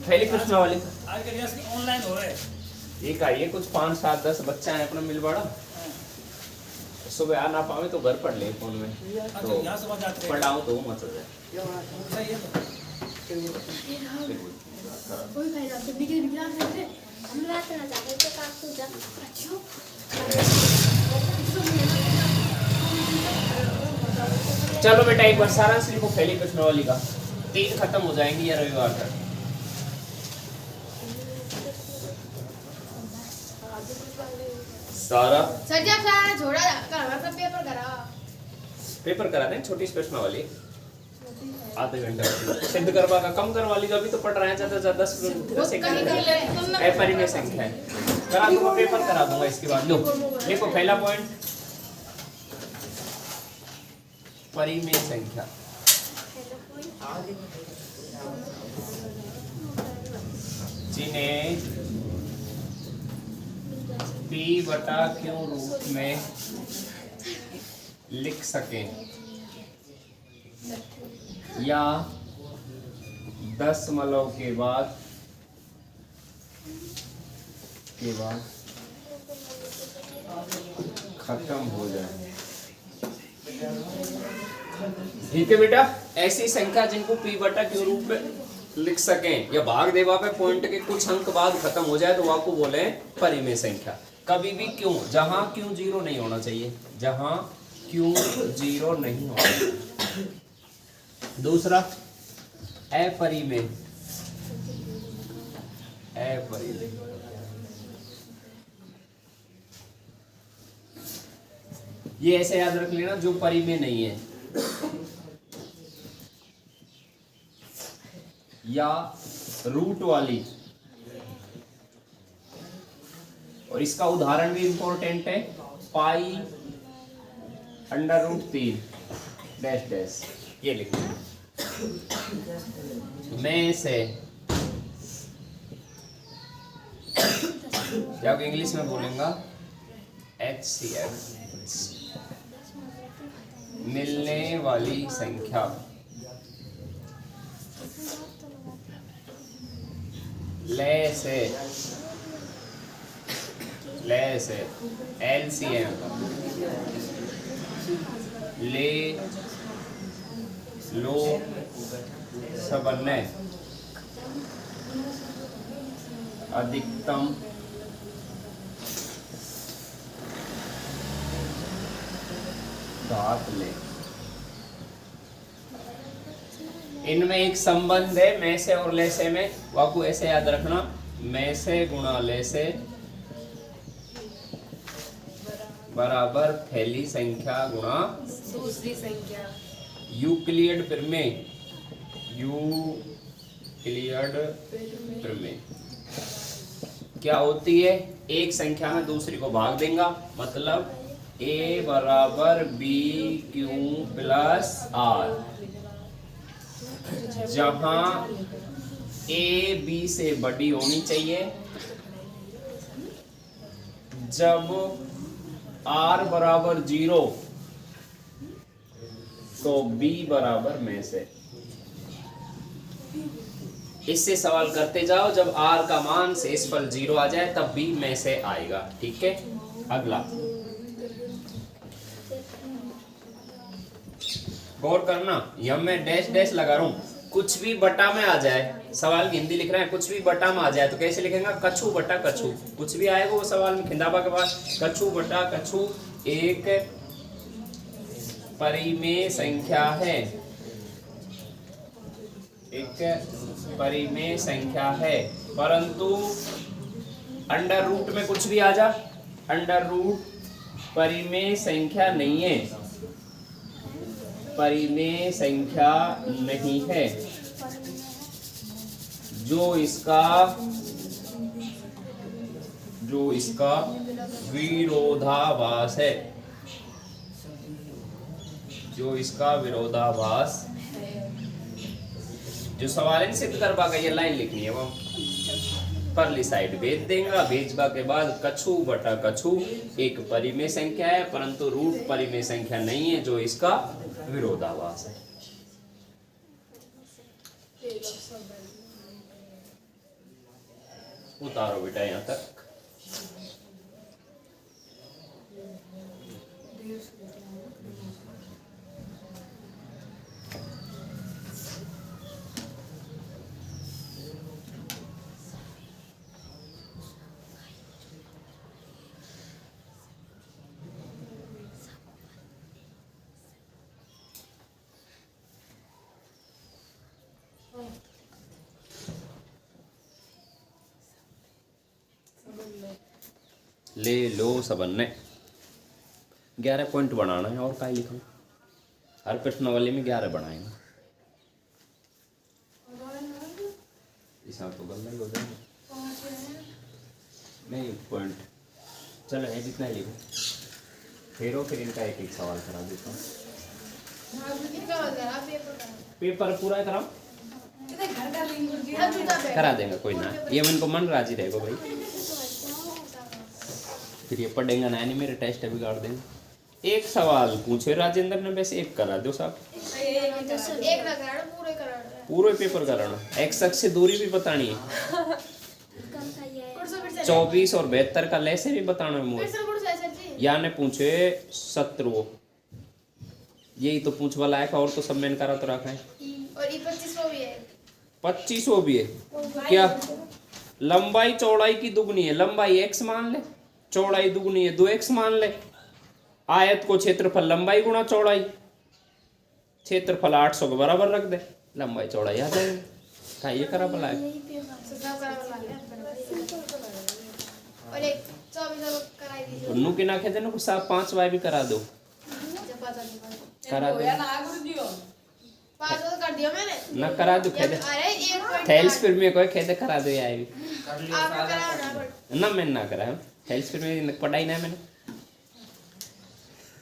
पहली प्रश्नावली आज के क्लास ऑनलाइन हो रहा है। एक आइए, कुछ 5, 7, 10 बच्चा है अपना मिल बड़ा, सुबह आ ना पावे तो घर पढ़ ले फोन में, तो यहाँ समझ आते हैं। पढ़ाओ तो मत जाए। सही है तो। कोई फायदा तो बिगड़ बिगड़ा सकते हम रात ना जाते तो काम तो जा अच्छा चलो बेटा एक बार सारांश लिखो पहली प्रश्नावली का, 3 खत्म हो जाएंगी या रविवार तक। सारा सर जब सारा छोड़ा करवा सब पेपर करा दें, छोटी प्रश्नावली आधे घंटे सिद्ध करवा का कम करवा लीजिए, अभी तो पढ़ रहे हैं ज्यादा से ज्यादा 10 सेकंड अपरिमेय संख्या है, करा दूंगा पेपर करा दूंगा इसके बाद। लो देखो पहला पॉइंट, परिमेय संख्या। जिन्हें p बटा q रूप में लिख सकें या दशमलव के बाद खत्म हो जाए। ठीक है बेटा, ऐसी संख्या जिनको p बटा q रूप में लिख सकें या भाग देवा पे पॉइंट के कुछ अंक बाद खत्म हो जाए तो आपको बोले परिमेय संख्या। कभी भी क्यों, जहां q 0 नहीं होना चाहिए, जहां q 0 नहीं होना चाहिए। दूसरा अपरिमेय, ये ऐसे याद रख लेना, जो परिमेय नहीं है या रूट वाली, और इसका उदाहरण भी इंपॉर्टेंट है, pi under root 3 dash dash, ये लिखना में से, या इंग्लिश में बोलेंगा HCF, मिलने वाली संख्या ले से LCM ले लो सबन्वय अधिकतम घात ले। इनमें एक संबंध है में से और ले से में, आपको ऐसे याद रखना, में से गुणा ले से बराबर पहली संख्या गुणा दूसरी संख्या। यूक्लिड प्रमेय, क्या होती है, एक संख्या में दूसरी को भाग देगा, मतलब a बराबर b q प्लस r, जहां a b से बड़ी होनी चाहिए, जब r बराबर 0 तो b बराबर में से। इससे सवाल करते जाओ, जब r का मान शेषफल 0 आ जाए तब b में से आएगा। ठीक है, अगला गौर करना, यह मैं डैश डैश लगा रहा हूं, कुछ भी बटा में आ जाए, सवाल की हिंदी लिख रहे हैं, कुछ भी बटा में आ जाए तो कैसे लिखेंगे, कछु बटा कछु, कुछ भी आएगा वो सवाल में खिंदाबा के बाद, कछु बटा कछु एक परिमेय संख्या है, एक परिमेय संख्या है, परंतु अंडर रूट में कुछ भी आ जा, अंडर रूट परिमेय संख्या नहीं है, परिमेय संख्या नहीं है, जो इसका विरोधाभास है, जो इसका विरोधाभास, जो सवाल सिद्ध करवा का ये लाइन लिखनी है वो परली साइड भेज देगा, भेजवा के बाद कछु बटा कछु एक परिमेय संख्या है, परंतु रूट परिमेय संख्या नहीं है, जो इसका विरोधाभास है। उतारो बेटा यहाँ तक। ले लो सबन ने 11 पॉइंट बनाना है और क्या लिखूं? हर प्रश्नावली में 11 बनाएंगे। तो गलत हो जाएगा नहीं पॉइंट। चलो है जितना ही लिखो फिर इनका एक एक सवाल करा देता हूँ। पेपर पूरा कराओ करा देंगे कोई ना, ये मन को मन राजी रहेगा भाई। फिर ये पढ़ेंगे ना नहीं मेरे टेस्ट बिगाड़ देंगे। एक सवाल पूछे राजेंद्र ने, वैसे एक करा दो साहब। एक ना कराना पूरे कराना पूरे पेपर कराना। एक्स अक्ष से दूरी भी बतानी है। 24 और 72 का लेसे भी बताना है मुझे। या ने पूछे 17 यही तो पूछ वाला है और तो सब मैंने करा तो रखा है। और ये 25वां भी है। 25वां भी है क्या? लंबाई चौड़ाई की दुगनी है। लंबाई x मान ले, चौड़ाई दुगनी है 2x मान ले। आयत को क्षेत्रफल लंबाई गुणा चौड़ाई, क्षेत्रफल 800 के बराबर रख दे, लंबाई चौड़ाई आ जाएगी। क्या ये करा भला है? और एक 24 कराई दीजिए। तो नु की ना कहते ना कुछ साहब 5 वाई भी करा दो। करा दो 5 तो कर दिया मैंने ना, करा दो खेदे। अरे एक पॉइंट थेल्स फिर में कोई खेदे करा दो यार भी आपको कराना पड़ ना। मैंने ना करा थेल्स फिर में पढ़ाई ना मैंने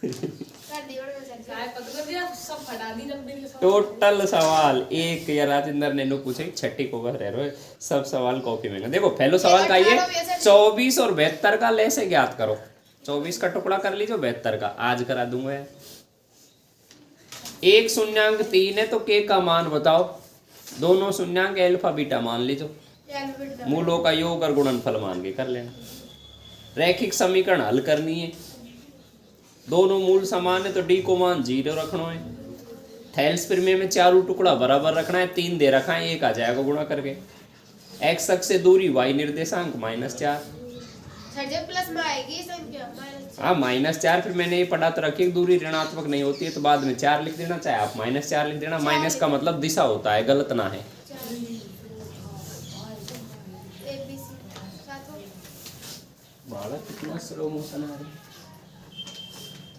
कर दिया मैंने सब फटा दी जब दिन के टोटल सवाल एक या राजेंद्र ने नो पूछे छठी को बह रहे सब सवाल कॉपी में। देखो पहलो सवाल का ये 24 और 72 का लेसे ज्ञात करो। 24 का टुकड़ा कर लीजिए 72 का आज करा दूंगा। 1 शून्यांक 3 है तो के का मान बताओ। दोनों शून्यांक अल्फा बीटा मान लीजिए। मूलों का योग और गुणनफल मान के कर लेना। रैखिक समीकरण हल करनी है। दोनों मूल समान है तो डी को मान 0 रखना है। थैल्स प्रमेय में चारों टुकड़ा बराबर रखना है। 3 दे रखा है, 1 आ जाएगा गुणा करके। एक्स अक्ष से दूरी y निर्देशांक -4। जब प्लस में आएगी संख्या हाँ -4। फिर मैंने ये पढ़ा तो रखी दूरी ऋणात्मक नहीं होती है तो बाद में 4 लिख देना, चाहे आप -4 लिख देना। माइनस का मतलब दिशा होता है, गलत ना है। बालक कितना स्लो मोशन आ रहा है।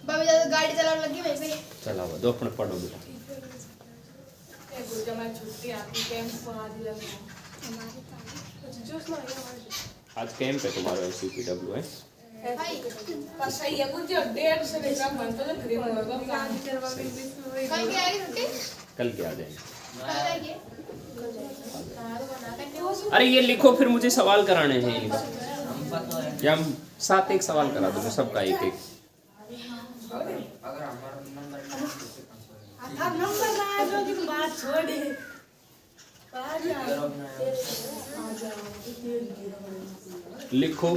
बाबू जब गाड़ी चलाने लगी वैसे ही चलाओ दो अपने पढ़ो बेटा। छुट्टी आपकी कैंप को आज लगा आज कैंप है तुम्हारा CPW है। पर सही है कुछ 1.5 से लेकर बनता तो फ्री होगा काम करवा में। कल क्या आएगी छुट्टी? कल के आ जाएंगे। कल आएगी? अरे ये लिखो फिर मुझे सवाल कराने हैं इनका। या हम 7 एक सवाल करा दो सबका एक एक। अब नंबर ना आए तो की बात छोड़ी लिखो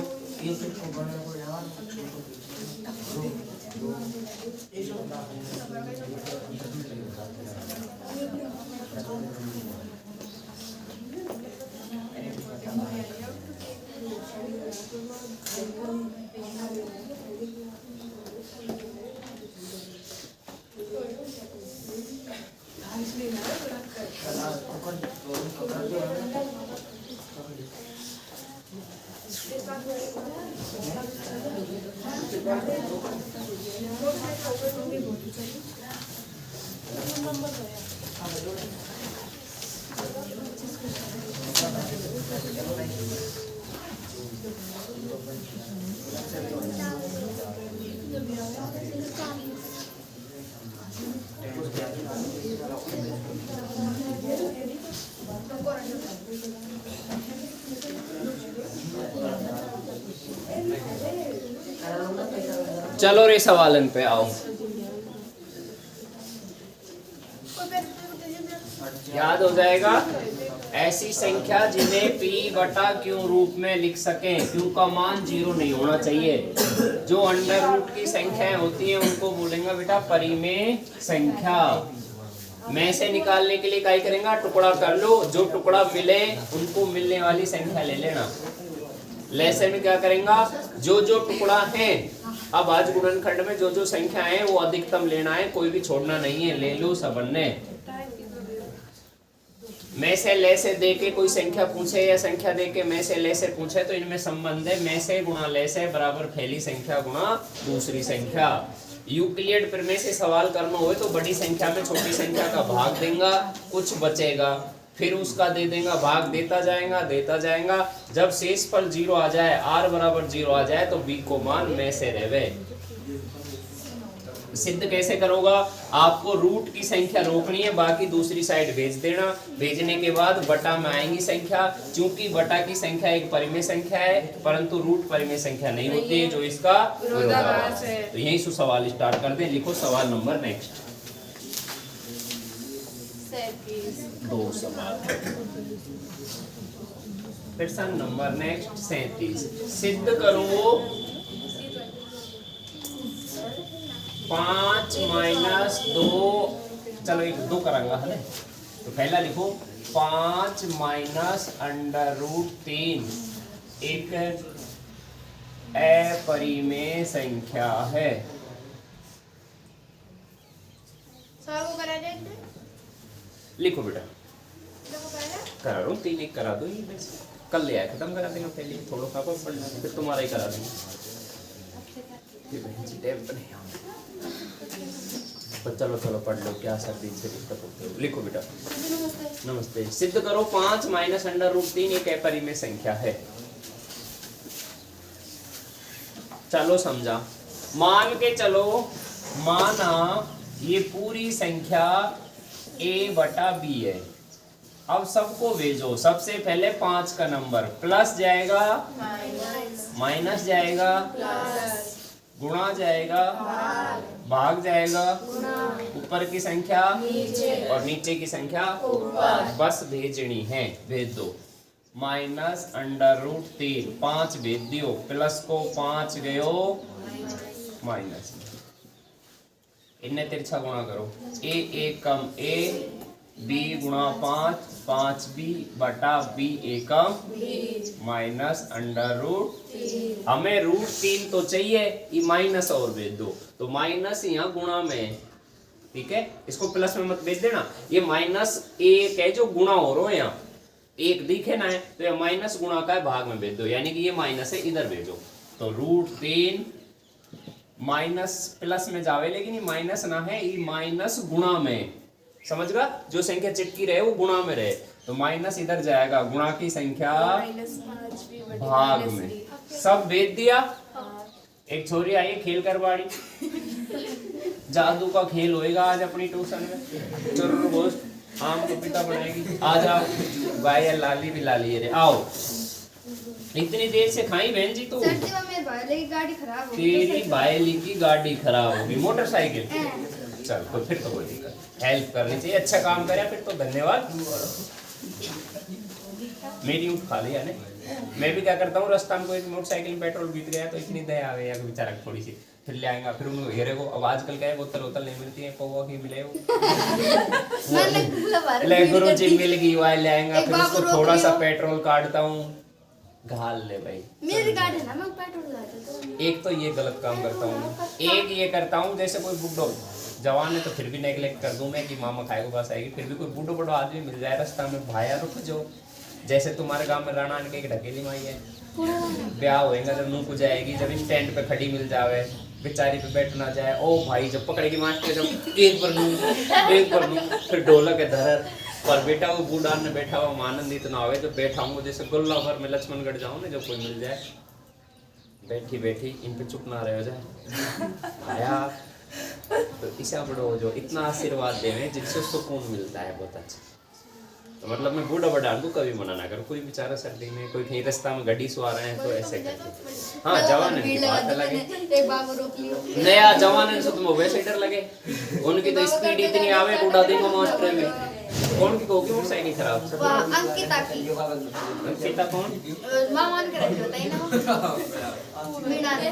चलो रे सवालन पे आओ। याद हो जाएगा। ऐसी संख्या जिन्हें p बटा q रूप में लिख सकें। q का मान 0 नहीं होना चाहिए। जो अंडर रूट की संख्याएं होती हैं उनको बोलेंगे बेटा परिमेय संख्या। में से निकालने के लिए क्या करेंगे, टुकड़ा कर लो, जो टुकड़ा मिले उनको मिलने वाली संख्या ले लेना। लेसे में क्या करेंगे, जो जो टुकड़ा है, अब आज गुणनखंड में जो जो संख्या है वो अधिकतम लेना है, कोई भी छोड़ना नहीं है, ले लो सबने। में से ले से दे के कोई संख्या पूछे या संख्या दे के में से ले से पूछे तो इनमें संबंध है में से गुणा ले से बराबर पहली संख्या गुणा दूसरी संख्या। यूक्लिड प्रमेय से सवाल करना हो तो बड़ी संख्या में छोटी संख्या का भाग देगा, कुछ बचेगा, फिर उसका दे देगा, भाग देता जाएगा। जब शेष फल 0 आ जाए, r बराबर 0 आ जाए तो b को मान में से रेवे। सिद्ध कैसे करोगा, आपको रूट की संख्या रोकनी है, बाकी दूसरी साइड भेज देना। भेजने के बाद बटा में आएंगी संख्या। चूंकि बटा की संख्या एक परिमेय संख्या है, परंतु रूट परिमेय संख्या नहीं होती है, जो इसका विरोधाभास है। तो यही से सवाल स्टार्ट कर दे। लिखो सवाल नंबर नेक्स्ट 2 सवाल। प्रश्न नंबर नेक्स्ट 37। सिद्ध करो 5 माइनस 2, चलो एक 2 करांगा है ना। तो पहला लिखो 5 माइनस अंडर रूट 3 एक अपरिमेय संख्या है। लिखो बेटा, करा दो, 3 एक करा दो, ये बस कल ले आए, खत्म करा देंगे। पहले थोड़ा सा पढ़ना, फिर तुम्हारा ही करा देंगे। चलो पढ़ लो, क्या सब दिन से दिक्कत होती है। लिखो बेटा, नमस्ते। सिद्ध करो 5 माइनस अंडर रूट 3 एक अपरिमेय संख्या है। चलो समझा, मान के चलो, माना ये पूरी संख्या a बटा b है। अब सबको भेजो। सबसे पहले 5 का नंबर प्लस जाएगा, माइनस जाएगा, गुणा जाएगा, भाग जाएगा, ऊपर की संख्या और नीचे की संख्या बस भेजनी है, भेज दो। माइनस अंडर रूट 3 5 भेज दियो, प्लस को 5 गयो माइनस। इन्हें तिरछा गुणा करो, a एकम a, b गुणा 5 5b बटा b एकम माइनस अंडर रूट। हमें रूट 3 तो चाहिए, ये माइनस और भेज दो। तो माइनस यहाँ गुणा में, ठीक है, इसको प्लस में मत भेज देना। ये माइनस 1 है जो गुणा हो रहा है, यहाँ 1 दिखे ना है, तो ये माइनस गुणा का है, भाग में भेज दो। यानी कि ये माइनस है, इधर भेजो। तो रूट 3 माइनस प्लस में जावे, लेकिन ये माइनस ना है, ये माइनस गुणा में, समझ गया। जो संख्या चिटकी रहे वो गुणा में रहे, तो माइनस इधर जाएगा, गुणा की संख्या भाग में। सब भेज दिया। एक छोरी आई खेल कर बाड़ी, जादू का खेल होएगा आज अपनी ट्यूशन में। चुर्र गोश्त आम को पिता बनाएगी। आ जाओ भाई, लाली भी लाली रे, आओ। इतनी देर से खाई बहन जी तू? गाड़ी खराब हो गई। तेरी भाईली की गाड़ी खराब होगी, मोटरसाइकिल। चल तो फिर तो कोई दिक्कत, हेल्प करनी चाहिए, अच्छा काम करे फिर तो धन्यवाद। मेरी ऊँट खा लिया ने। मैं भी क्या करता हूँ, रास्ता में कोई मोटरसाइकिल में पेट्रोल बीत गया तो इतनी दया आ गई बेचारा, थोड़ी सी फिर ले आएगा, फिर उनको घेरे को। अब आजकल क्या है, बोतल नहीं मिलती है, पौवा की मिले ले गुरु जी मिल गई, वह ले आएगा, फिर उसको थोड़ा सा पेट्रोल काटता हूँ, घाल ले भाई। मेरी गाड़ी है ना, मैं पेट्रोल डालता हूं। एक तो ये गलत काम करता हूँ, एक ये करता हूँ जैसे कोई बुड्ढो जवान है तो फिर भी नेगलेक्ट कर दूं मैं कि मामा खाए को पास आएगी, फिर भी कोई बूढ़ो बड़ो आदमी मिल जाए रास्ता में, भाया रुक जो। जैसे तुम्हारे गांव में राणा के एक ढकेली माई है, ब्याह होएगा जब मुंह को जाएगी, जब स्टैंड पे खड़ी मिल जावे, बेचारी पे बैठ ना जाए, ओ भाई जब पकड़ेगी मास्टर, जब एक बार लूं, फिर ढोलक है धर पर बेटा वो बूढ़ा ने बैठा हुआ आनंदित ना हो, जब बैठा हूँ जैसे गुल्ला भर में लक्ष्मणगढ़ जाऊँ ना, जब कोई मिल जाए बैठी बैठी इन पे चुप ना रहे हो जाए आया, तो ईसा बड़ो जो इतना आशीर्वाद देवे जिससे सुकून मिलता है, बहुत अच्छा। तो मतलब मैं बूढ़ा बढ़ा को कभी मना ना करूँ, कोई बेचारा सर्दी में कोई कहीं रास्ता में गड्डी सो आ रहे हैं तो ऐसे करते। हाँ जवान है, बात अलग है, नया जवान है तो तुम वैसे डर लगे, उनकी तो स्पीड इतनी आवे बूढ़ा देखो मास्टर में, कौन की होगी मोटरसाइकिल खराब? अंकिता की। अंकिता कौन? मामा ने कराई बताई ना मीना ने।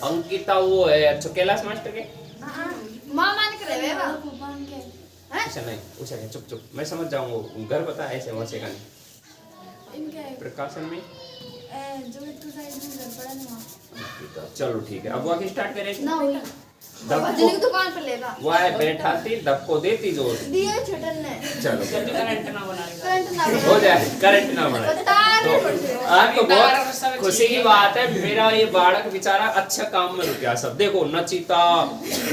अंकिता वो है अच्छा कैलाश मास्टर के? मामा ने कराई है बा अच्छा नहीं उसे चुप चुप मैं समझ जाऊंगा घर पता है ऐसे वैसे का नहीं इनके प्रकाशन में जो इतने साइड में घर पड़ा ना चलो ठीक है अब वहाँ स्टार्ट करें ना हुई भजन की दुकान पे लेगा वो है बैठा थी धक्को देती जोर दिए छटन ने चलो करंट ना हो जाए करंट ना बढ़े तार तो आपको बहुत खुशी की बात है मेरा ये बालक बेचारा अच्छा काम में रुक गया सब देखो नचिता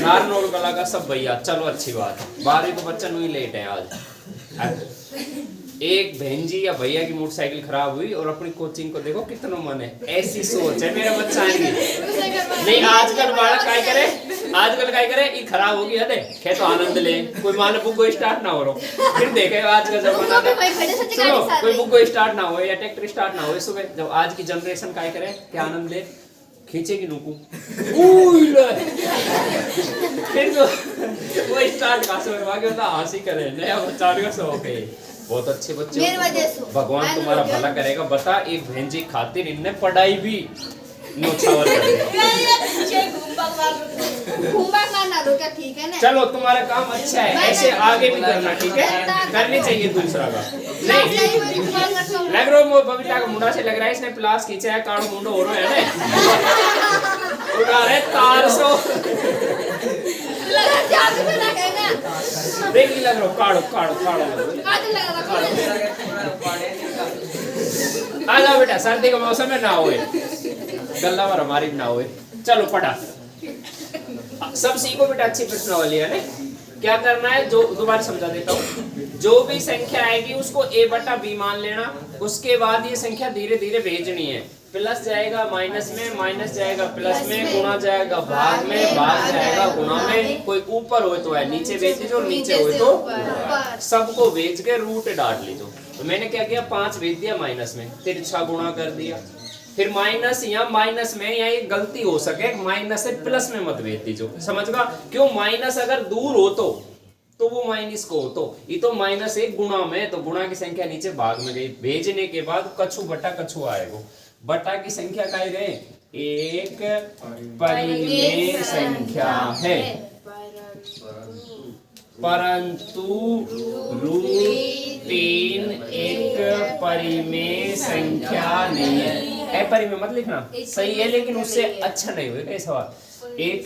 नारनौल कला का सब भैया चलो अच्छी बात है 12वीं को बच्चा नहीं लेट है आज एक बहन जी या भैया की मोटरसाइकिल खराब हुई और अपनी कोचिंग को देखो कितना मन है ऐसी सोच है मेरा बच्चा आएंगे नहीं आजकल बालक काय करे ये खराब होगी है खे तो आनंद ले कोई मान लो बुक को स्टार्ट ना हो रो फिर देखे आज का जमाना सुनो कोई बुक को स्टार्ट ना हो या ट्रैक्टर स्टार्ट ना हो सुबह जब आज की जनरेशन काय करे क्या आनंद ले खींचेगी नुकू फिर जो वो स्टार्ट का समय वाके होता हंसी करे नया बच्चा का शौक है बहुत अच्छे बच्चे मेरी वजह से भगवान तुम्हारा भला करेगा बता एक बहन जी खातिर इनने पढ़ाई भी नौछावर कर दी घूमबा ना लो क्या ठीक है ना चलो तुम्हारा काम अच्छा है ऐसे आगे भी करना ठीक है करनी चाहिए दूसरा का नहीं लग रहा है बबीता का मुंडा से लग रहा है इसने प्लास खींचा है काड़ो मुंडो हो रहा है ना उड़ा रहे तार सो देख ही लग रहा काड़ो आ जाओ बेटा सर्दी का मौसम है ना होए गल्ला पर हमारी ना होए चलो पढ़ा सब सीखो बेटा अच्छी प्रश्नावली है ना क्या करना है जो दोबारा समझा देता हूँ जो भी संख्या आएगी उसको a बटा b मान लेना उसके बाद ये संख्या धीरे धीरे भेजनी है प्लस जाएगा माइनस जाएगा प्लस में गुणा जाएगा भाग में भाग जाएगा गुणा में कोई ऊपर हो तो है नीचे भेज दीजिए और नीचे हो तो सबको भेज के रूट डाल लीजिए तो मैंने क्या किया 5 भेज दिया माइनस में तिरछा गुणा कर दिया फिर माइनस या माइनस में या एक गलती हो सके माइनस से प्लस में मत भेज दीजिए समझगा क्यों माइनस अगर दूर हो तो वो माइनस को हो तो ये तो माइनस एक गुणा में तो गुणा की संख्या नीचे भाग में गई भेजने के बाद कछु बटा कछु आएगा बटा की संख्या काय गए एक परिमेय संख्या है परंतु √3 एक परिमेय संख्या नहीं है परिमेय मत लिखना सही है लेकिन उससे अच्छा नहीं होगा ये सवाल एक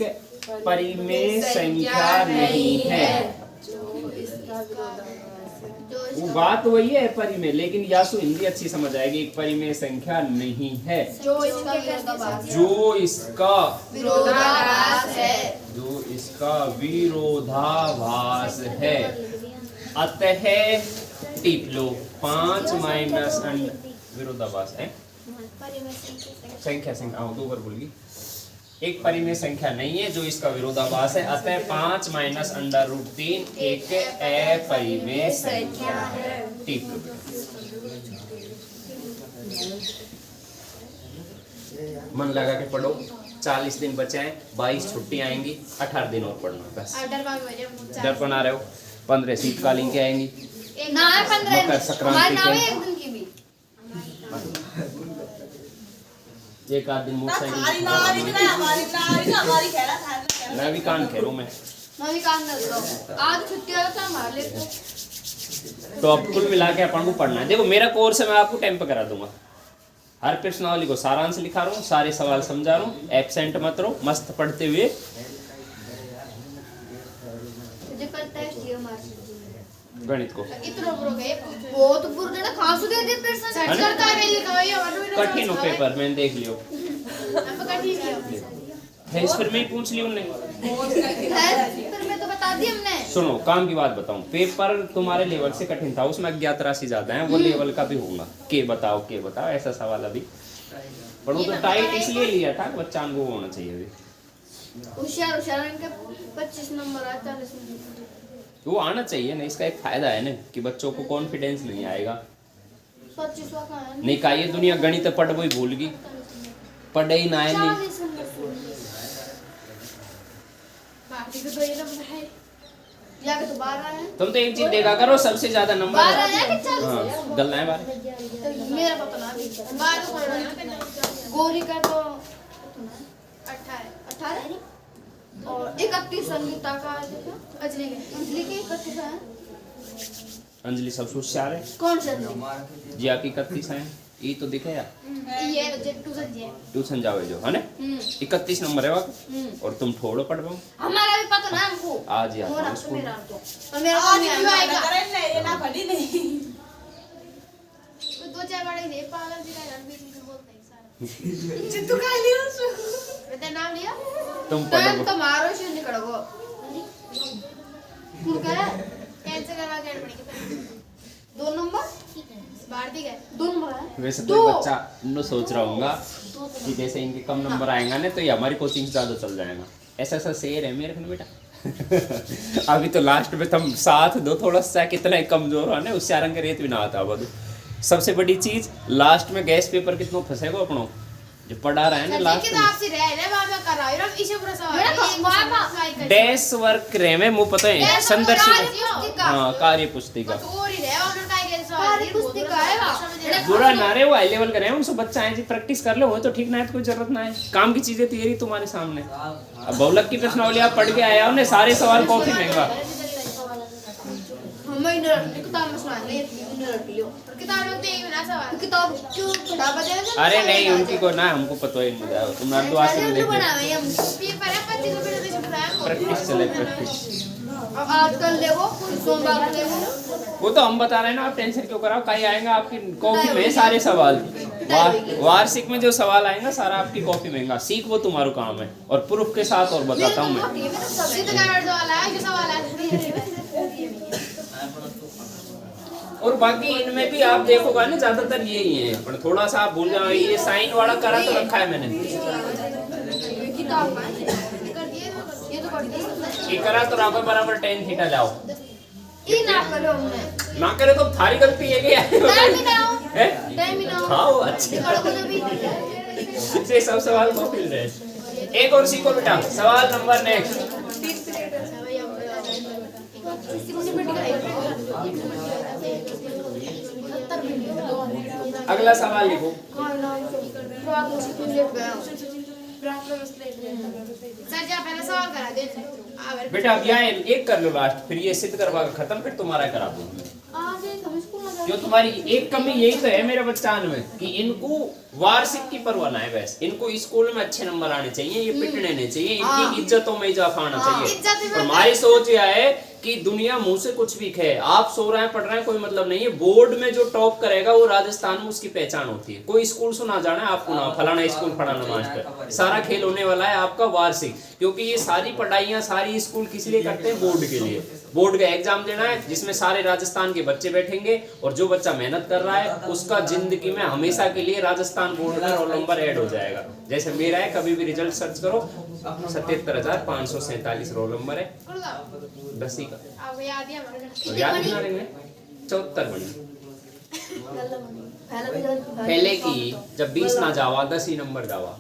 परिमेय संख्या नहीं है वो बात वही है परिमेय लेकिन यासु हिंदी अच्छी समझ आएगी एक परिमेय संख्या नहीं है जो इसका विरोधाभास है अतः टिप लो 5 माइनस विरोधाभास है संख्या दो बार बोलिए एक परिमेय संख्या नहीं है जो इसका विरोधाभास है अतः 5 माइनस √3 एक अपरिमेय संख्या है टिप लो मन लगा के पढ़ो 40 दिन बचे हैं 22 छुट्टी आएंगी 18 दिन और पढ़ना बस डर बना रहे हो 15 शीतकालीन के आएंगी मकर संक्रांति के एक आध दिन मोटरसाइकिल मैं भी कान खेलूं मैं आज छुट्टी था हमारे तो अब कुल मिला के अपन को पढ़ना है देखो मेरा कोर्स है मैं आपको टाइम पे करा दूंगा हर प्रश्नावली को सारांश लिखा रहा हूँ सारे सवाल समझा रहा हूँ एब्सेंट मत रहो मस्त पढ़ते हुए गणित को कठिन हो पेपर मैंने देख लियो फिर में पूछ लियो उन्हें सुनो काम की बात बताऊं पेपर तुम्हारे लेवल से कठिन था उसमें अज्ञात राशि ज्यादा है वो लेवल का भी होगा के बताओ ऐसा सवाल अभी पर वो तो टाइट इसलिए लिया था बच्चा को होना चाहिए अभी होशियार 25 नंबर 40 वो आना चाहिए ना इसका एक फायदा है ना कि बच्चों को कॉन्फिडेंस नहीं आएगा नहीं का ये दुनिया गणित पढ़ वही भूलगी पढ़े ही ना है नहीं या के तो 12 है। तुम तो एक चीज देखा करो, सबसे ज्यादा नंबर 12 है कि 40 है? हाँ गलना है 12। तो मेरा पता ना अभी 12 को है। गौरी का तो 18 और 31 संगीता का देखो। अंजलि के 31 है। अंजलि सबसे होशियार है। कौन से अंजलि? जी आपकी 31 है, ये तो दिखे यार। ये जे ट्यूशन जे। ट्यूशन जाओ जो है ना, 31 नंबर है वहाँ। और तुम थोड़ो पढ़वाओ। हमारा भी पता ना हमको। आज यार होना स्कूल मेरा तो। और मेरा तो नहीं आएगा। ये ना पढ़ी नहीं। दो चार बड़े नहीं पागल जी का घर बीच में बोलते हैं सारा। चित्तू का लिया उसको। बेटा नाम लिया? तुम टाइम पढ़ो। तुम्हारो से निकलोगो। तू क्या है? कैंसिल करवा के ऐड पड़ेगी। 2 नंबर? भारती का 2 नंबर है। वैसे कोई बच्चा नो सोच रहा होगा कि जैसे इनके कम नंबर आएगा ना तो ये हमारी कोचिंग से ज्यादा चल जाएगा। ऐसा ऐसा शेर है मेरे बेटा। अभी तो लास्ट में तुम साथ दो थोड़ा सा, कितना ही कमजोर हो ना उससे रंग रेत भी ना आता बदू। सबसे बड़ी चीज लास्ट में गैस पेपर कितना फंसेगा अपनों जो पढ़ा रहा है ना लास्ट में। आपसे रह रे बाबा कर रहा है इसे पूरा सवाल डैश वर्क रे में मुंह पता है संदर्शित। हाँ कार्य पुस्तिका बुरा ना रे, वो हाई लेवल का रहे उनसे बच्चा है जी, प्रैक्टिस कर लो वो तो ठीक ना है तो कोई जरूरत ना है। काम की चीजें तेरी तुम्हारे सामने। अब बहुलक की प्रश्नावली आप पढ़ के आया हो सारे सवाल कॉपी महंगा। अरे नहीं उनकी को ना हमको पता ही नहीं, तुम अर्धवास में देखिए प्रैक्टिस चले प्रैक्टिस। आजकल देखो सोमवार को देखो वो तो हम बता रहे हैं ना, आप टेंशन क्यों कराओ। कहीं आएगा आपकी कॉपी में सारे सवाल। वार्षिक में जो सवाल आएगा सारा आपकी कॉपी में सीख वो तुम्हारा काम है। और प्रूफ के साथ और बताता हूँ मैं। और बाकी इनमें भी आप देखोगा ना ज्यादातर यही है, पर थोड़ा सा आप भूल जाओ ये साइन वाला करा तो रखा है मैंने। ये करा तो राघव बराबर tan थीटा जाओ। ये ना करो हमने ना करे तो थारी गलती है क्या? खाओ अच्छे से सब सवाल को मिल रहे। एक और सीखो बेटा, सवाल नंबर नेक्स्ट। अगला सवाल लिखो। बेटा अब यहाँ एक कर लो लास्ट, फिर ये सिद्ध करवा के खत्म, फिर तुम्हारा करा दूंगा। जो तुम्हारी एक कमी यही तो है मेरे बच्चान में कि इनको वार्षिक की परवाह ना है। बस इनको स्कूल में अच्छे नंबर आने चाहिए, ये पिटने नहीं चाहिए, इनकी इज्जतों में इजाफा आना चाहिए। और हमारी सोच यह है कि दुनिया मुंह से कुछ भी कहे, आप सो रहे हैं पढ़ रहे हैं कोई मतलब नहीं है। बोर्ड में जो टॉप करेगा वो राजस्थान में उसकी पहचान होती है। कोई स्कूल सुना जाना आपको ना फलाना स्कूल फलाना मास्टर, सारा खेल होने वाला है आपका वार्षिक। क्योंकि ये सारी पढ़ाइयाँ सारी स्कूल किस लिए करते हैं? बोर्ड के लिए। बोर्ड का एग्जाम देना है जिसमें सारे राजस्थान के बच्चे बैठेंगे और जो बच्चा मेहनत कर रहा है उसका जिंदगी में हमेशा के लिए राजस्थान बोर्ड में रोल नंबर ऐड हो जाएगा। जैसे मेरा है, कभी भी रिजल्ट सर्च करो, 77,547 रोल नंबर है 10वीं का। याद नहीं रहेंगे 74 बनी पहले की जब 20 ना जावा 10 ही नंबर जावा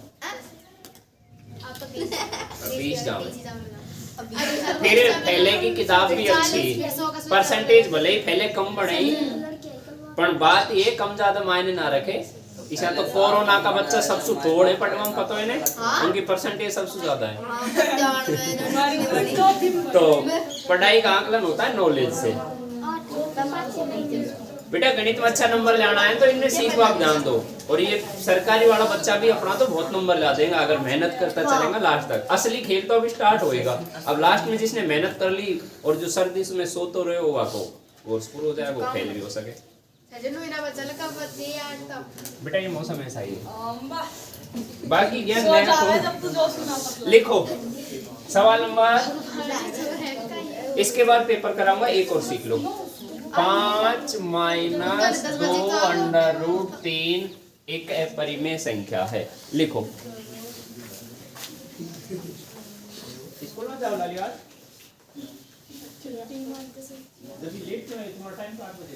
20 जावा। फिर पहले की किताब भी अच्छी, परसेंटेज भले ही पहले कम बढ़े पर बात ये कम ज्यादा मायने ना रखे। इसा तो कोरोना का बच्चा सबसे थोड़ है पटवा में पता है ना, उनकी परसेंटेज सबसे ज्यादा है। तो पढ़ाई का आकलन होता है नॉलेज से। बेटा गणित में अच्छा नंबर लाना है तो इनमें सीखो आप ध्यान दो। और ये सरकारी वाला बच्चा भी अपना तो बहुत नंबर ला देगा अगर मेहनत करता चलेगा लास्ट तक। असली खेल तो अभी स्टार्ट होएगा। अब लास्ट में जिसने मेहनत कर ली और जो सर्दी में सो तो रहे होगा को वो स्कूल हो जाएगा, वो फेल भी हो सके। बेटा ये मौसम ऐसा ही है। बाकी ज्ञान लिखो। सवाल नंबर, इसके बाद पेपर कराऊंगा एक और सीख लो। 5 - 2 √3 एक अपरिमेय संख्या है। लिखो। स्कूल में जाओ लाली आज जब लेट क्यों है? तुम्हारा टाइम तो 8 बजे।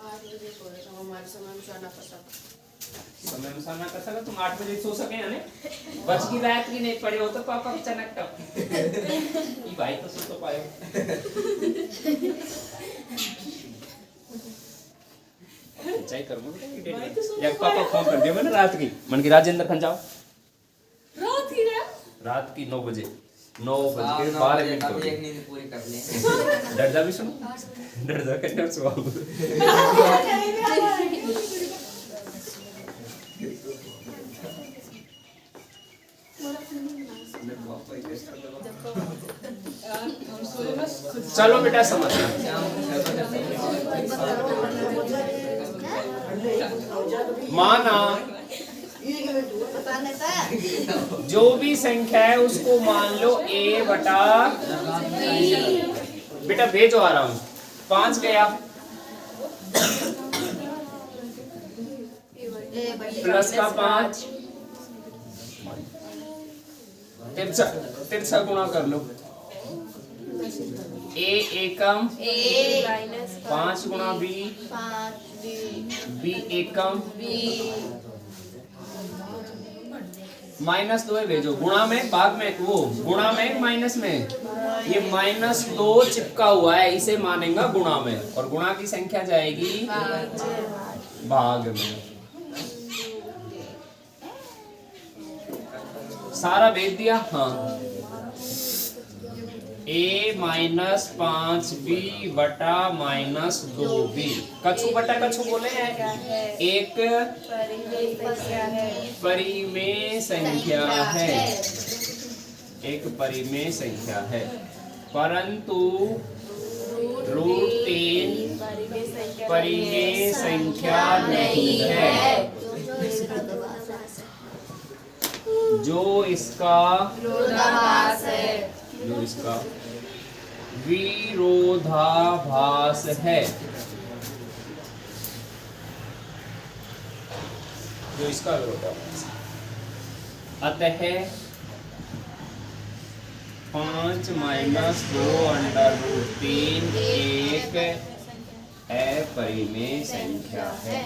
8 बजे हमारे समय में जाना पड़ता। समय अनुसार ना कर सका तुम 8 बजे सो सके यानी बच की रात की नहीं पड़े हो तो पापा अचानक टप ये भाई तो सो तो पाए चाय कर मुझे या पापा फोन कर दिया मैंने रात की मन की राजेंद्र खन जाओ रात की 9 बजे 9:12 हो गए। एक नींद पूरी कर ले। डर जा भी सुनो डर जा के डर सुआ चलो बेटा समझ माना जो भी संख्या है उसको मान लो a बटा बेटा भेजो आ रहा हूं 5 गया प्लस का 5 तिरछा गुणा कर लो a एकम 5 गुणा b b एकम -2 भेजो गुणा में भाग में वो गुणा में माइनस में ये -2 चिपका हुआ है इसे मानेगा गुणा में और गुणा की संख्या जाएगी भाग में सारा भेज दिया हाँ a -5b बटा -2b कछु बटा कछु बोले हैं एक परिमेय संख्या है एक परिमेय संख्या है परंतु √3 परिमेय संख्या नहीं है जो इसका विरोधाभास है जो इसका विरोधाभास अतः 5 - 2 √3 एक अपरिमेय संख्या है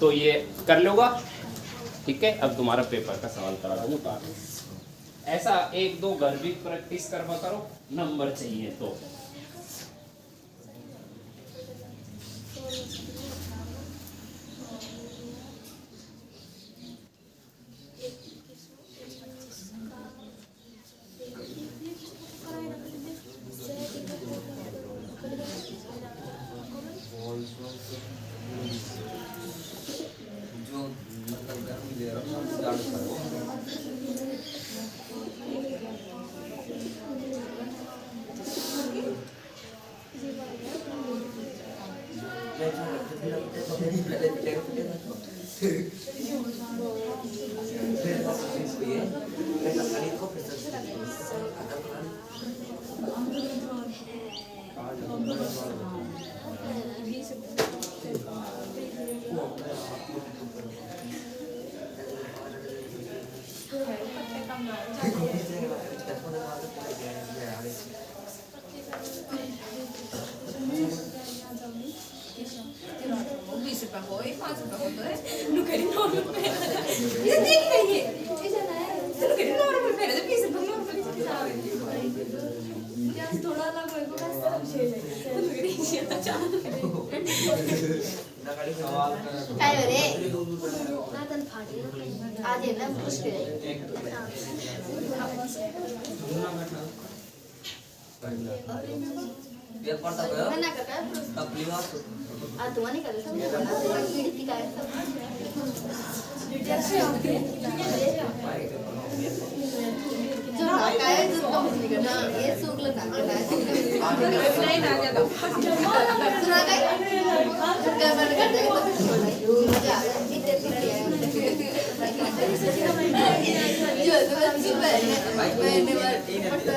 तो ये कर लोगा ठीक है अब तुम्हारा पेपर का सवाल करा रहा हूँ उतार ऐसा 1-2 घर भी प्रैक्टिस करवा करो नंबर चाहिए तो जो मतलब गर्मी दे रहा हूँ स्टार्ट करो काय रे नातन फाटी आज है ना मुश्किल है ये पढ़ता करो ना काका अपनी बात आ तो नहीं कर सकते पीड़ित का जो ना काय जो कम नहीं करना ये सूख लगा नहीं ना ज्यादा सुना काय कर बंद कर दे जा इतने पिटिया जो तो सुपर मैंने पट्टा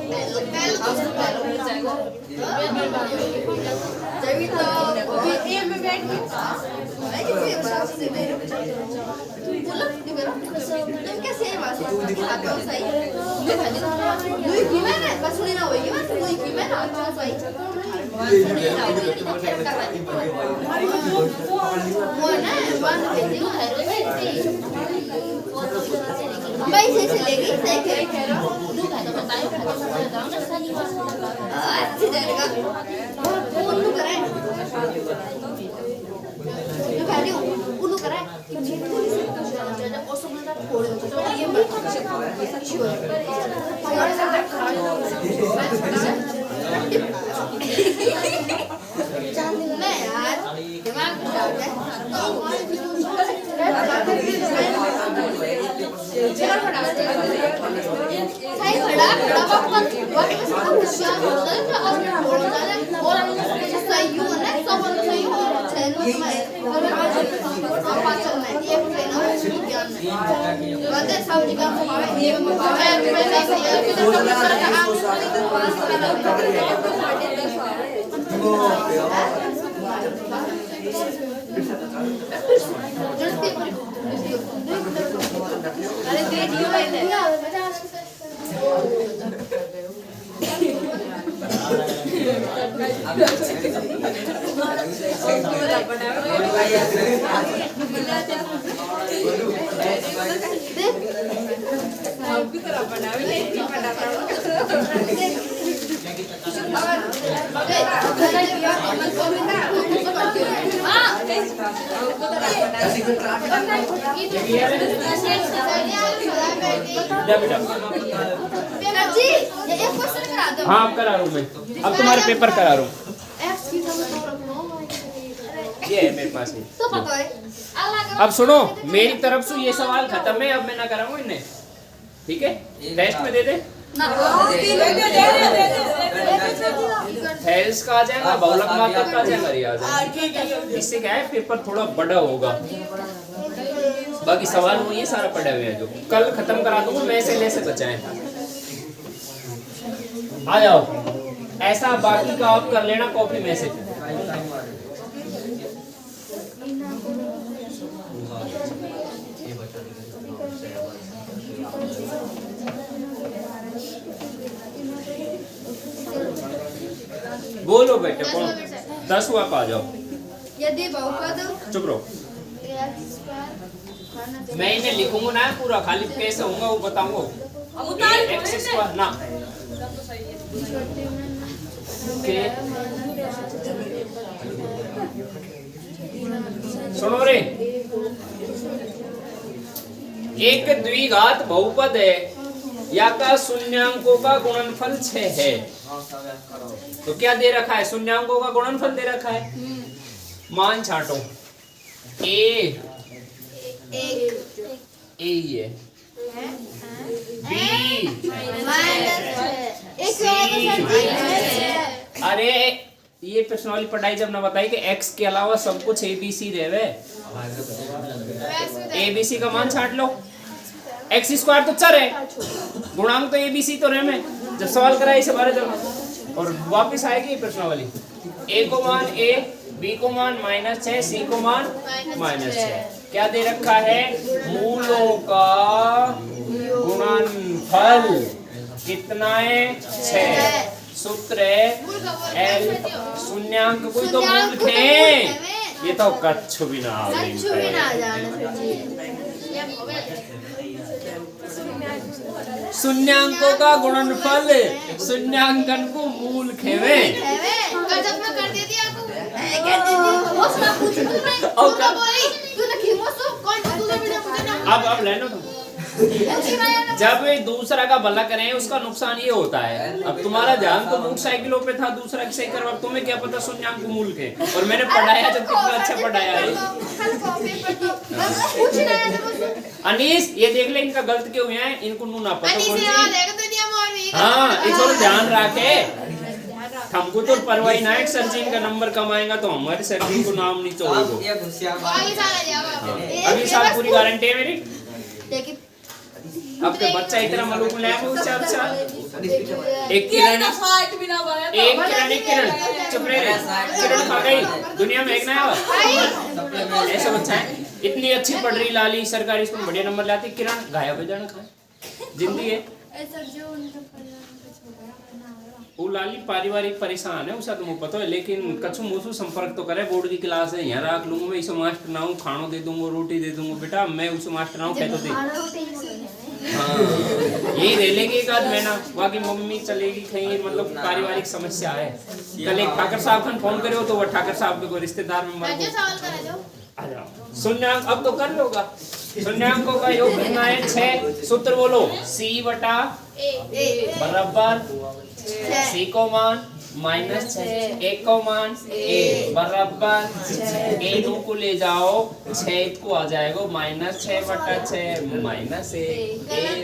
जब तो ये में बैठ के मैं किसी बराबर से मेरे बोलो कि मेरा तुम कैसे है मां तू दिखा तो सही लुई की मैंने बस सुनी ना होगी मैं लुई की मैंने अच्छा सही वो ना बांध के दियो है भाई से लेगी सही कह रहा हूं दूध है तो बताओ बताओ ना सही अच्छी जाएगा उल्लू करे जो कह रही हूं उल्लू करे जब ओसो में ना छोड़ दो तो ये मत श्योर मैं यार दिमाग खराब है सही खड़ा वापस होशियार हो जाए और बोल जाए और सही हो ना सब सही हो चलो मैं और पांच में एक लेना ज्ञान नहीं वैसे सब जगह हमारे एक में अरे दे दियो भाई जी ये एक क्वेश्चन करा दो। हाँ अब करा रहा हूँ मैं, अब तुम्हारे पेपर करा रहा हूँ। ये है मेरे पास ही। तो पता है अब सुनो, मेरी तरफ से ये सवाल खत्म है, अब मैं ना कराऊँ इन्हें, ठीक है? टेस्ट में दे दे। थेल्स का आ जाएगा, बहुलक मात्रक का आ जाएगा, ये आ जाएगा। इससे क्या है, पेपर थोड़ा बड़ा होगा। बाकी सवाल वो ये सारा पढ़े हुए हैं जो कल खत्म करा दूंगा मैं, से ले से बचाएं। आ जाओ, ऐसा बाकी का आप कर लेना कॉपी में से। बोलो बेटे, कौन 10 हुआ आ जाओ। यदि बहुपद चुप रहो, मैं इन्हें लिखूंगा ना पूरा, खाली कैसे होगा वो बताऊंगा। एक्स स्क्वायर ना के सुनो रे, एक द्विघात बहुपद है या का शून्यांकों का गुणनफल 6 है, तो क्या दे रखा है? शून्यांकों का गुणनफल दे रखा है। मान छांटो, ए ही है, बी अरे ये प्रश्नावली पढ़ाई जब ना बताई कि x के अलावा सब कुछ ABC रेवे, ABC का मान छांट लो। x स्क्वायर तो चर है, गुणांक तो ABC तो रहे में। जब सवाल कराए इसे बारे जब और वापस आएगी प्रश्नावली, a को मान a, b को मान -6, c को मान -6। क्या दे रखा है? मूलों का गुणनफल कितना है? 6। सूत्र है L, शून्यांक कोई तो मूल थे, ये तो कच्छु भी ना शून्यांकों का गुणनफल शून्यांकन को मूल खेवे। अब लेनो तुम, जब दूसरा का भला करें उसका नुकसान ये होता है। अब तुम्हारा ध्यान तो मोटरसाइकिलों पे था, दूसरा की सही करवा, तुम्हें क्या पता शून्यांक मूल के, और मैंने पढ़ाया जब कितना अच्छा पढ़ाया है। अनीस ये देख ले, इनका गलत क्यों हुआ है, इनको नू ना पता कौन सी। हाँ इसको ध्यान रखे, हमको तो परवाही ना है, सर जी इनका नंबर कम आएगा तो हमारे सर जी को नाम नहीं छोड़ेगा। अगली साल पूरी गारंटी है मेरी। अब तो बच्चा इतना मालूम ले अच्छा अच्छा एक किरण किरण का फाइट भी ना बने तो एक किरण चुप रहे किरण खा गई दुनिया में एक नया ऐसा बच्चा है इतनी अच्छी पढ़ रही लाली सरकारी स्कूल में बढ़िया नंबर लाती किरण गायब हो जाना खाए जिंदगी है वो लाली पारिवारिक परेशान है उसे तुमको पता है लेकिन कछु मुझसे संपर्क तो करे बोर्ड की क्लास है यहाँ रख लूंगा मैं इसे मास्टर ना हूँ खाना दे दूंगा रोटी दे दूंगा बेटा मैं उसे मास्टर ना हूँ कह तो दे हाँ यही रह लेगी एक आध महीना बाकी मम्मी चलेगी कहीं मतलब पारिवारिक समस्या है कल एक ठाकर साहब खान फोन करे हो तो वो ठाकर साहब के कोई रिश्तेदार में मर गए आ जाओ शून्यांक अब तो कर लोगा शून्यांकों का योग कितना है 6 सूत्र बोलो c बटा बराबर c को मान माइनस 6 1 को मान a बराबर 6 a को ले जाओ 6 को आ जाएगा माइनस 6 बटा 6 माइनस a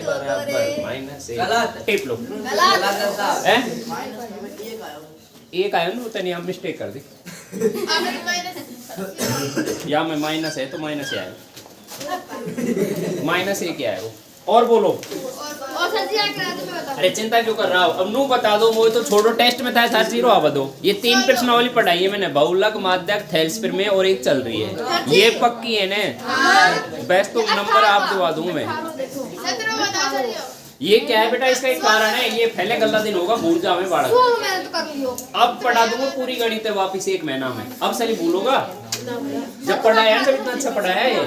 बराबर माइनस a टिप लो हैं एक आया ना तनी आप मिस्टेक कर दी या में माइनस है तो माइनस ही आएगा माइनस एक ही आएगा और बोलो और सर जी क्या मैं बता अरे चिंता क्यों कर रहा हो अब नू बता दो वो तो छोड़ो टेस्ट में था सर जीरो आवा दो ये 3 प्रश्नावली पढ़ाई है मैंने बहुलक माध्यक थैलेस्फीयर में और एक चल रही है ये पक्की है ना बेस्ट तो नंबर आप दवा दूं मैं ये क्या है बेटा इसका एक कारण है ये पहले गलत दिन होगा भूल जाओ मैं बाड़ा मैंने तो कर लियो अब पढ़ा दूंगा पूरी गणित है वापिस 1 महीना में अब सही भूलोगा जब पढ़ाया है जब इतना अच्छा पढ़ाया है ये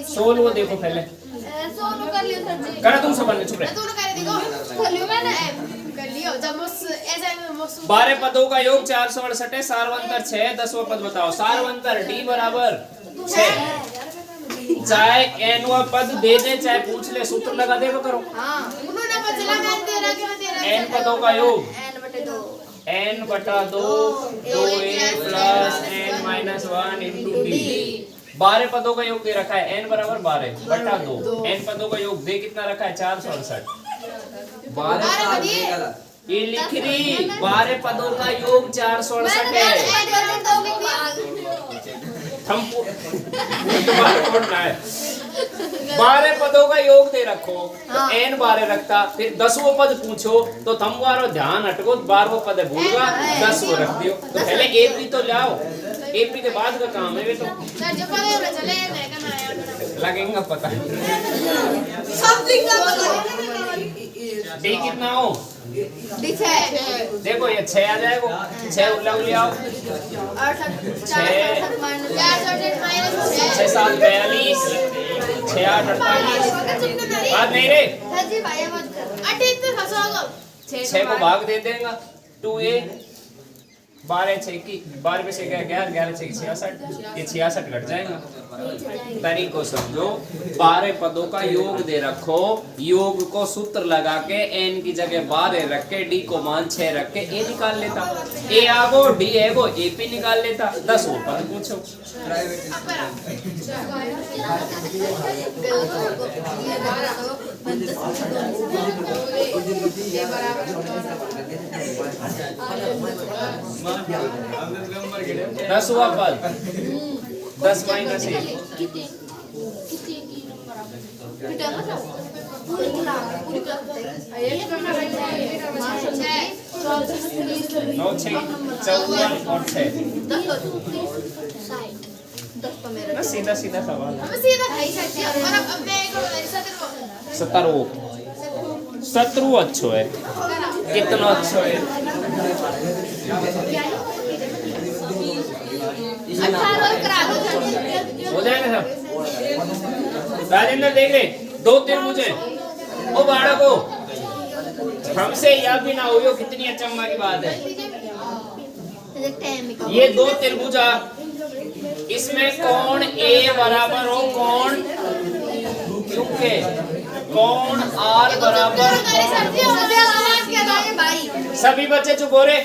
सोल वो देखो पहले सोलो कर लियो सर जी करा तुम सब बनने चुप रहे दोनों कर लियो मैंने कर लियो जब उस ऐसे में 12 पदों का योग 468 है सारवंतर 6 10वां पद बताओ सारवंतर d बराबर 6 चाहे n वां पद दे दे चाहे पूछ ले सूत्र लगा दे तो करो हां उन्होंने बचला मैं दे रहा कि मैं दे रहा n पदों का योग n बटे 2 2a plus n minus 1 into d 12 पदों का योग दे रखा है n बराबर 12 बटा 2 n पदों का योग दे कितना रखा है 468 ये लिख रही 12 पदों का योग 468 है हम है 12 पदों का योग दे रखो तो n 12 रखता फिर 10वां पद पूछो तो तुम्हारा ध्यान हटको 12वां पद भूलगा 10वां रख दियो तो पहले एपी तो लाओ एपी के बाद का काम है वे तो सर जो पहले चले मैं करना आया लगेगा पता सब दिन का पता डी कितना हो दिखे देखो ये 6 आ जाएगा 6 उल्ला आओ 68 माइनस 6 7 42 6 8 48 बात नहीं रे सर जी भाई मत कर 38 फंसोगा 6 को भाग दे देगा 2a 12 6 की 12 में से 11 11 6 66 ये 66 घट जाएगा तरीको समझो 12 पदों का योग दे रखो योग को सूत्र लगा के n की जगह 12 रख के d को मान 6 रख के a निकाल लेता a आगो d एगो a p निकाल लेता 10 और पद पूछो दस हुआ पद 10 माइनस 1 9 6 14 और 6 ना सीधा सीधा सवाल है 17 अच्छो है कितना अच्छो है हो जाएगा सब राजेंद्र देख ले 2 त्रिभुज हैं ओ बाड़को हमसे याद भी ना हो यो कितनी अचंभा की बात है ये 2 त्रिभुज इसमें कोण A बराबर हो कोण Q के कोण R बराबर सभी बच्चे चुप हो रहे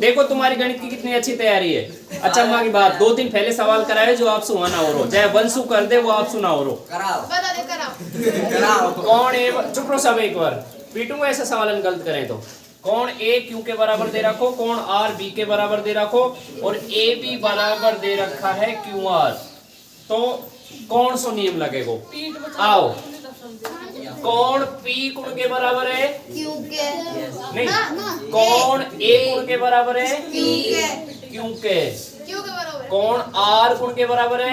देखो तुम्हारी गणित की कितनी अच्छी तैयारी है अच्छा माँ की बात 2 दिन पहले सवाल कराए जो आप सुहाना हो रो चाहे वंशु कर दे वो आप सुना हो रो कौन ए चुप रहो सब एक बार पीटूंगा ऐसा सवाल गलत करें तो कौन ए क्यू के बराबर दे रखो कौन आर बी के बराबर दे रखो और ए बी बराबर दे रखा है क्यू आर तो कौन सो नियम लगेगा आओ कौन पी गुण के बराबर है? क्योंकि नहीं, ना। कौन ए गुण के बराबर है? क्योंकि क्योंकि क्यों के बराबर कौन आर गुण के बराबर है?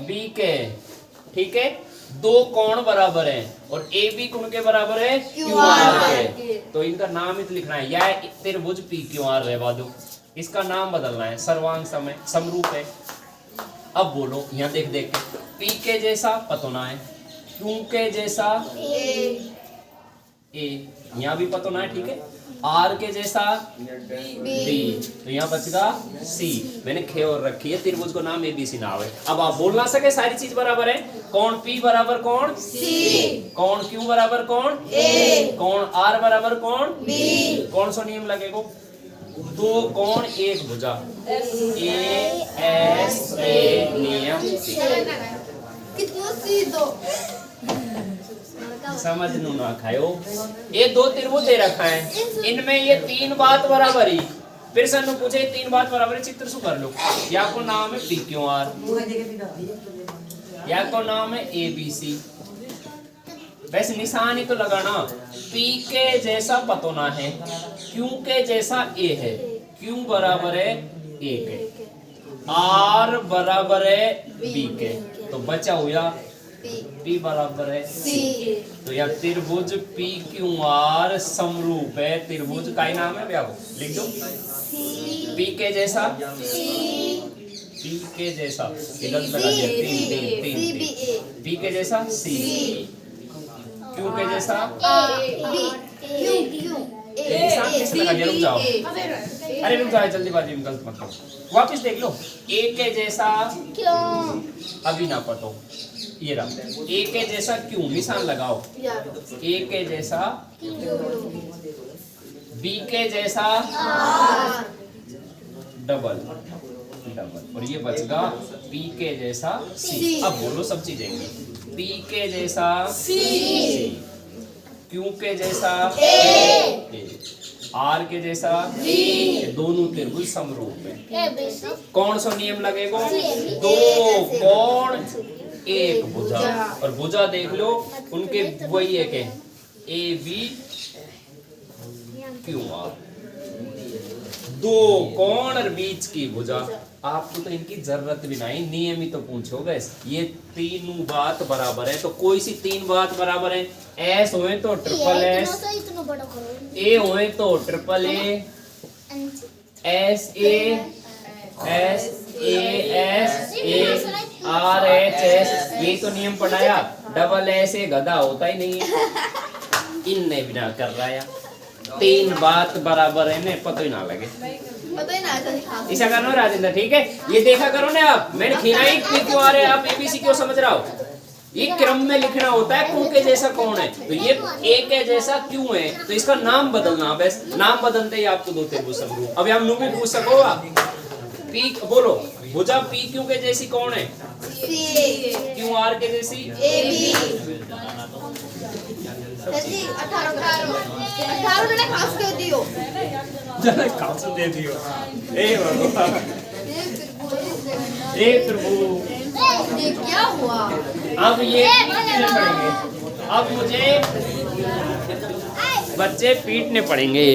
बी के। ठीक है, दो कौन बराबर हैं और ए बी गुण के बराबर है क्यू आर के। तो इनका नाम ही तो लिखना है, या त्रिभुज पी क्यू आर रहवा दो, इसका नाम बदलना है, सर्वांग समय समरूप है। अब बोलो यहाँ देख देख के, पी के जैसा पतोना है, क्यू के जैसा ए, यहाँ भी पतोना है। ठीक है, आर के जैसा बी, तो यहाँ बचेगा सी। मैंने खे और रखी है, त्रिभुज को नाम ए बी सी नाम है। अब आप बोल ना सके सारी चीज बराबर है। कौन पी बराबर कौन? सी। कौन क्यू बराबर कौन? ए। कौन आर बराबर कौन? बी। कौन सा नियम लगेगा? दो कौन एक भुजा, ए एस ए नियम सी। कितना सीधो समझ नो ना खायो। ये दो त्रिभुज दे रखा है, इनमें ये तीन बात बराबर ही। फिर सर पूछे तीन बात बराबर है, चित्र शू कर लो। या को नाम है पी क्यू आर, या को नाम है ए बी सी। वैसे निशान ही तो लगाना। पी के जैसा पतोना है, क्यू के जैसा ए है, क्यू बराबर है ए के, आर बराबर है बी के, तो बचा हुआ पी बराबर है सी। तो यह त्रिभुज पी क्यू आर समरूप है। त्रिभुज का ही नाम है, भैया लिख दो। पी के जैसा, पी के जैसा, गलत लगा दिया, तीन तीन तीन। पी के जैसा सी, क्यू के जैसा निशान किसने लगा दिया? रुक जाओ, अरे रुक जाओ, जल्दीबाजी में गलत मत करो, वापस देख लो। ए के जैसा क्यों, अभी ना पतो, ये रहा ए के जैसा क्यों, निशान लगाओ। ए के जैसा, बी के जैसा डबल डबल, और ये बचगा पी के जैसा सी। अब बोलो सब चीजें, पी के जैसा सी, क्यू के जैसा ए, आर के जैसा बी, दोनों त्रिभुज समरूप है। कौन सा नियम लगेगा? दो कौन एक भुजा, और भुजा देख लो उनके वही एक है, ए बी क्यू आर, दो कौन और बीच की भुजा। आपको तो इनकी जरूरत भी नहीं, नियम ही तो पूछो बस। ये तीनों बात बराबर है, तो कोई सी तीन बात बराबर है। एस होए तो ट्रिपल एस, ए होए तो triple A, S A S A R H S, ये तो नियम पढ़ाया। डबल एस ए गधा होता ही नहीं है, इनने बिना कर रहा है। तीन बात बराबर है, ने पता ही ना लगे, पता ही ना ऐसा करो राजेंद्र। ठीक है, ये देखा करो ना आप, मैंने खिलाई क्यों आ रहे हैं, आप एबीसी क्यों समझ रहा हो? ये क्रम में लिखना होता है, क्यों के जैसा कौन है, तो ये ए के जैसा क्यों है, तो इसका नाम बदलना। बस नाम बदलते ही आपको दो त्रिभुज समरूप। अब हम नु भी पूछ सको आप, पी बोलो भुजा पी क्यों के जैसी कौन है? क्यों आर के जैसी ए बी। जल्दी 18 मैंने खास कर दियो, जरा खास दे दियो। ए भगवान, ए प्रभु, ये क्या हुआ? अब ये पीटने पड़ेंगे, अब मुझे बच्चे पीटने पड़ेंगे।